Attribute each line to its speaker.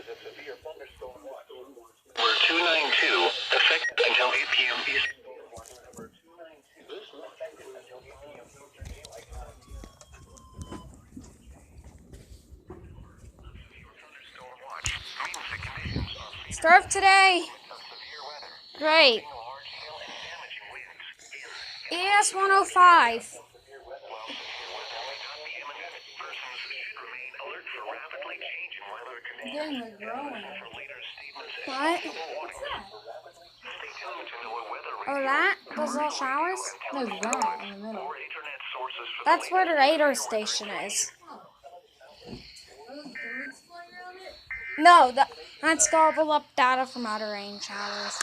Speaker 1: Number 292, effective until 8 p.m. Eastern.
Speaker 2: Surf today. Great. EAS 105. What? Oh, that? Those little showers?
Speaker 3: There's that in the middle.
Speaker 2: That's where the radar station is. No, that's gobble up data from outer range showers.